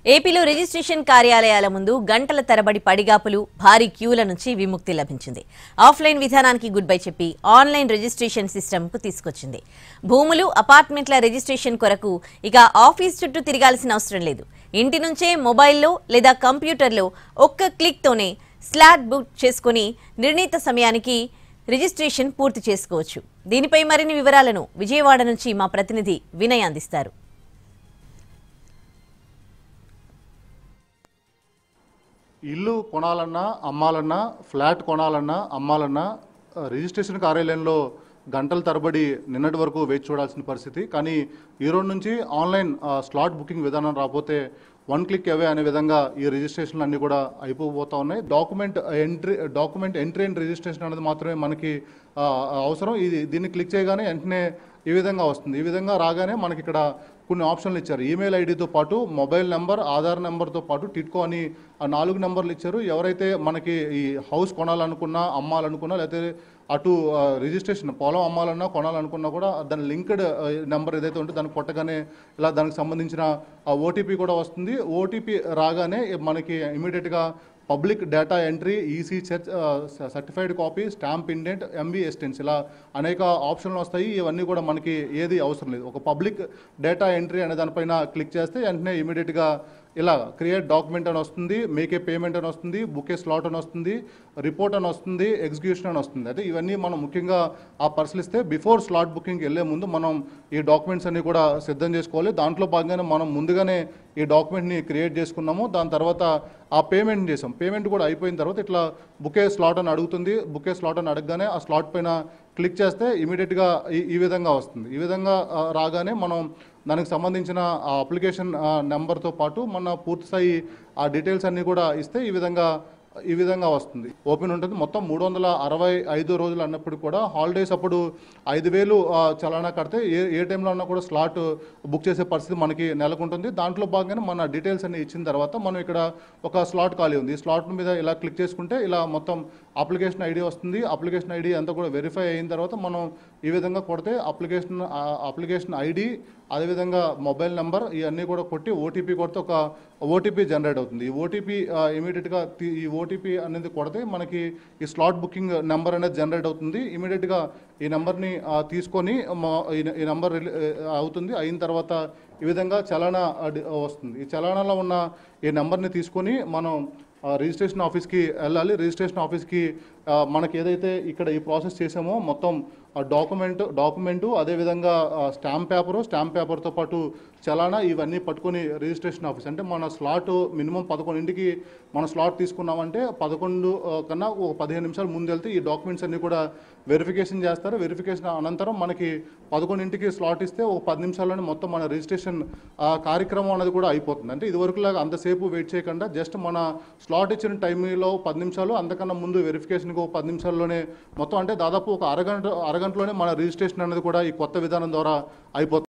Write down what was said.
ఏపీలో రిజిస్ట్రేషన్ కార్యాలయాల ముందు గంటల తరబడి పడిగాపులు, భారీ క్యూల నుంచి విముక్తి లభించింది. ఆఫ్లైన్ విధానానికి గుడ్ బై చెప్పి ఆన్లైన్ రిజిస్ట్రేషన్ సిస్టమ్కు తీసుకొచ్చింది. భూములు, అపార్ట్మెంట్ల రిజిస్ట్రేషన్ కొరకు ఇక ఆఫీస్ చుట్టూ తిరగాల్సిన అవసరం లేదు. ఇంటి నుంచే మొబైల్లో లేదా కంప్యూటర్లో ఒక్క క్లిక్తోనే స్లాట్ బుక్ చేసుకుని నిర్ణీత సమయానికి రిజిస్ట్రేషన్ పూర్తి చేసుకోవచ్చు. దీనిపై మరిన్ని వివరాలను విజయవాడ నుంచి మా ప్రతినిధి వినయ్ అందిస్తారు. ఇల్లు కొనాలన్నా అమ్మాలన్నా, ఫ్లాట్ కొనాలన్నా అమ్మాలన్నా రిజిస్ట్రేషన్ కార్యాలయంలో గంటల తరబడి నిన్నటి వరకు వేచి చూడాల్సిన పరిస్థితి. కానీ ఈరోజు నుంచి ఆన్లైన్ స్లాట్ బుకింగ్ విధానం రాకపోతే వన్ క్లిక్ అవే అనే విధంగా ఈ రిజిస్ట్రేషన్లు అన్నీ కూడా అయిపోతూ ఉన్నాయి. డాక్యుమెంట్ ఎంట్రీ అండ్ రిజిస్ట్రేషన్ అనేది మాత్రమే మనకి అవసరం. దీన్ని క్లిక్ చేయగానే వెంటనే ఈ విధంగా వస్తుంది. ఈ విధంగా రాగానే మనకి ఇక్కడ కొన్ని ఆప్షన్లు ఇచ్చారు. ఈమెయిల్ ఐడితో పాటు మొబైల్ నెంబర్, ఆధార్ నెంబర్తో పాటు టిట్కో అని 4 నెంబర్లు ఇచ్చారు. ఎవరైతే మనకి ఈ హౌస్ కొనాలనుకున్నా, అమ్మాలనుకున్నా, లేకపోతే అటు రిజిస్ట్రేషన్ పొలం అమ్మాలన్నా కొనాలనుకున్నా కూడా దాని లింక్డ్ నెంబర్ ఏదైతే ఉంటే దాన్ని కొట్టగానే ఇలా దానికి సంబంధించిన ఓటీపీ కూడా వస్తుంది. ఓటీపీ రాగానే మనకి ఇమీడియట్గా public data entry, EC certified copy, stamp indent, ఎంబీ ఎస్టెన్స్ ఇలా అనేక ఆప్షన్లు వస్తాయి. ఇవన్నీ కూడా మనకి ఏది అవసరం లేదు. ఒక పబ్లిక్ డేటా ఎంట్రీ అనే దానిపైన క్లిక్ చేస్తే వెంటనే ఇమీడియట్గా ఇలా క్రియేట్ డాక్యుమెంట్ అని వస్తుంది, మేక్ ఏ పేమెంట్ అని వస్తుంది, బుక్ ఏ స్లాట్ అని వస్తుంది, రిపోర్ట్ అని వస్తుంది, ఎగ్జిక్యూషన్ అని వస్తుంది. అయితే ఇవన్నీ మనం ముఖ్యంగా పరిశీలిస్తే బిఫోర్ స్లాట్ బుకింగ్కి వెళ్ళే ముందు మనం ఈ డాక్యుమెంట్స్ అన్నీ కూడా సిద్ధం చేసుకోవాలి. దాంట్లో భాగంగానే మనం ముందుగానే ఈ డాక్యుమెంట్ని క్రియేట్ చేసుకున్నాము. దాని తర్వాత ఆ పేమెంట్ చేసాం. పేమెంట్ కూడా అయిపోయిన తర్వాత ఇట్లా బుకే స్లాట్ అని అడుగుతుంది. బుకే స్లాట్ అని అడగగానే ఆ స్లాట్ పైన క్లిక్ చేస్తే ఇమీడియట్గా ఈ విధంగా వస్తుంది. ఈ విధంగా రాగానే మనం దానికి సంబంధించిన ఆ అప్లికేషన్ నెంబర్తో పాటు మన పూర్తిస్థాయి ఆ డీటెయిల్స్ అన్నీ కూడా ఇస్తే ఈ విధంగా వస్తుంది. ఓపెన్ ఉంటుంది. మొత్తం 365 రోజులు అన్నప్పుడు కూడా హాలిడేస్ అప్పుడు 5,000 చలానా కడితే ఏ టైంలో అన్నా కూడా స్లాట్ బుక్ చేసే పరిస్థితి మనకి నెలకొంటుంది. దాంట్లో భాగంగానే మన డీటెయిల్స్ అన్ని ఇచ్చిన తర్వాత మనం ఇక్కడ ఒక స్లాట్ ఖాళీ ఉంది. ఈ స్లాట్ మీద ఇలా క్లిక్ చేసుకుంటే ఇలా మొత్తం అప్లికేషన్ ఐడి వస్తుంది. అప్లికేషన్ ఐడి అంతా కూడా వెరిఫై అయిన తర్వాత మనం ఈ విధంగా కొడితే అప్లికేషన్ ఐడి, అదేవిధంగా మొబైల్ నెంబర్ ఇవన్నీ కూడా కొట్టి ఓటీపీ కొడితే ఒక ఓటీపీ జనరేట్ అవుతుంది. ఈ ఓటీపీ ఇమీడియట్గా ఈ ఓటీపీ అనేది కొడితే మనకి ఈ స్లాట్ బుకింగ్ నెంబర్ అనేది జనరేట్ అవుతుంది. ఇమీడియట్గా ఈ నెంబర్ని తీసుకొని ఈ నెంబర్ అవుతుంది. అయిన తర్వాత ఈ విధంగా చలానా వస్తుంది. ఈ చలానాలో ఉన్న ఈ నెంబర్ని తీసుకొని మనం రిజిస్ట్రేషన్ ఆఫీస్కి వెళ్ళాలి. రిజిస్ట్రేషన్ ఆఫీస్కి మనకి ఏదైతే ఇక్కడ ఈ ప్రాసెస్ చేసామో మొత్తం డాక్యుమెంటు అదేవిధంగా స్టాంప్ పేపర్తో పాటు చలానా ఇవన్నీ పట్టుకొని రిజిస్ట్రేషన్ ఆఫీస్ అంటే మన స్లాట్ మినిమం 11ంటికి మన స్లాట్ తీసుకున్నామంటే 11 కన్నా ఒక 15 నిమిషాలు ముందు వెళ్తే ఈ డాక్యుమెంట్స్ అన్నీ కూడా వెరిఫికేషన్ చేస్తారు. వెరిఫికేషన్ అనంతరం మనకి 11ంటికి స్లాట్ ఇస్తే ఒక 10 నిమిషాల్లోనే మొత్తం మన రిజిస్ట్రేషన్ కార్యక్రమం అనేది కూడా అయిపోతుంది. అంటే ఇదివరకులాగా అంతసేపు వెయిట్ చేయకుండా జస్ట్ మన స్లాట్ ఇచ్చిన టైంలో 10 నిమిషాలు, అంతకన్నా ముందు వెరిఫికేషన్కి ఒక 10 నిమిషాల్లోనే మొత్తం అంటే దాదాపు ఒక అరగంటలోనే మన రిజిస్ట్రేషన్ అనేది కూడా ఈ కొత్త విధానం ద్వారా అయిపోతుంది.